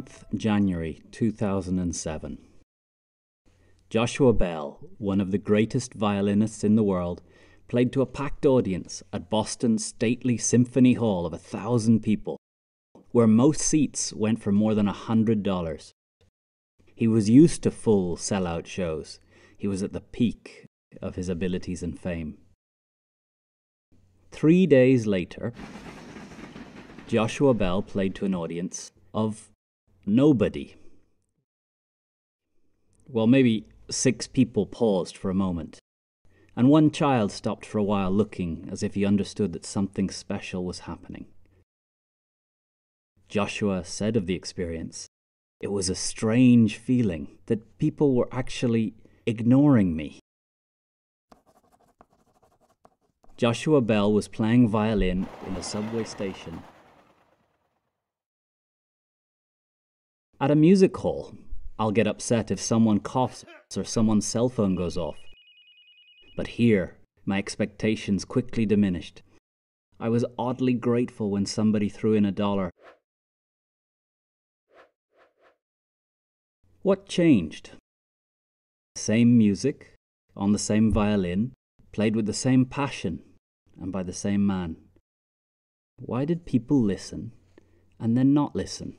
9th January 2007. Joshua Bell, one of the greatest violinists in the world, played to a packed audience at Boston's stately Symphony Hall of 1,000 people, where most seats went for more than $100. He was used to full sell-out shows. He was at the peak of his abilities and fame. 3 days later, Joshua Bell played to an audience of nobody. Well, maybe 6 people paused for a moment, and one child stopped for a while looking as if he understood that something special was happening. Joshua said of the experience, "It was a strange feeling that people were actually ignoring me." Joshua Bell was playing violin in a subway station. At a music hall, I'll get upset if someone coughs or someone's cell phone goes off. But here, my expectations quickly diminished. I was oddly grateful when somebody threw in $1. What changed? Same music, on the same violin, played with the same passion, and by the same man. Why did people listen and then not listen?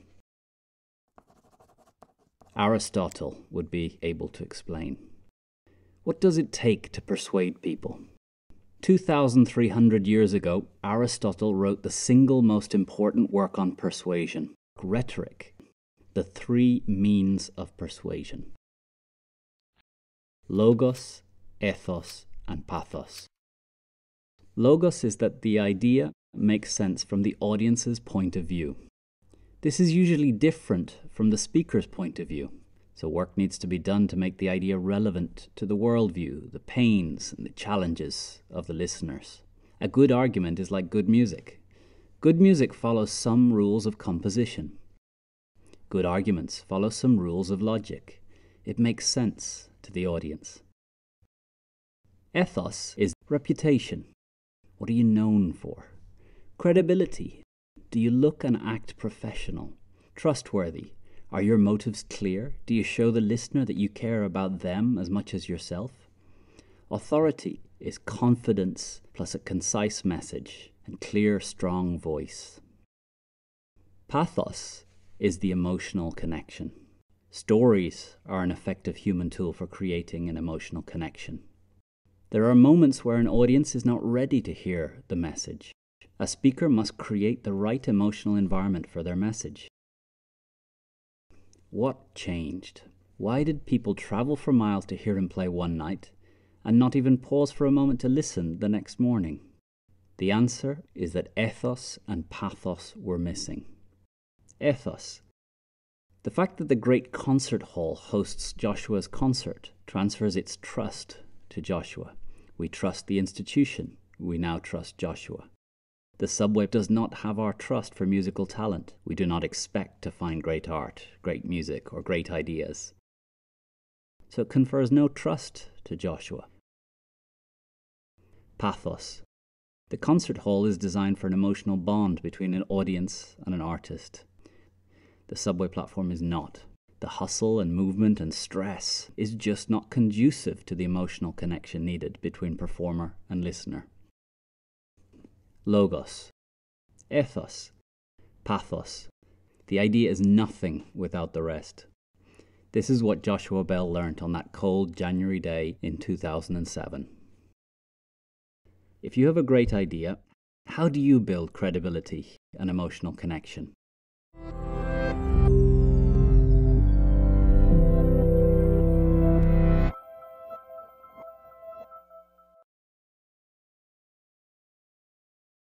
Aristotle would be able to explain. What does it take to persuade people? 2,300 years ago, Aristotle wrote the single most important work on persuasion, rhetoric, the 3 means of persuasion. Logos, ethos, and pathos. Logos is that the idea makes sense from the audience's point of view. This is usually different from the speaker's point of view, so work needs to be done to make the idea relevant to the worldview, the pains and the challenges of the listeners. A good argument is like good music. Good music follows some rules of composition. Good arguments follow some rules of logic. It makes sense to the audience. Ethos is reputation. What are you known for? Credibility. Do you look and act professional? Trustworthy? Are your motives clear? Do you show the listener that you care about them as much as yourself? Authority is confidence plus a concise message and clear, strong voice. Pathos is the emotional connection. Stories are an effective human tool for creating an emotional connection. There are moments where an audience is not ready to hear the message. A speaker must create the right emotional environment for their message. What changed? Why did people travel for miles to hear him play one night and not even pause for a moment to listen the next morning? The answer is that ethos and pathos were missing. Ethos. The fact that the great concert hall hosts Joshua's concert transfers its trust to Joshua. We trust the institution. We now trust Joshua. The subway does not have our trust for musical talent. We do not expect to find great art, great music, or great ideas. So it confers no trust to Joshua. Pathos. The concert hall is designed for an emotional bond between an audience and an artist. The subway platform is not. The hustle and movement and stress is just not conducive to the emotional connection needed between performer and listener. Logos, ethos, pathos. The idea is nothing without the rest. This is what Joshua Bell learnt on that cold January day in 2007. If you have a great idea, how do you build credibility and emotional connection?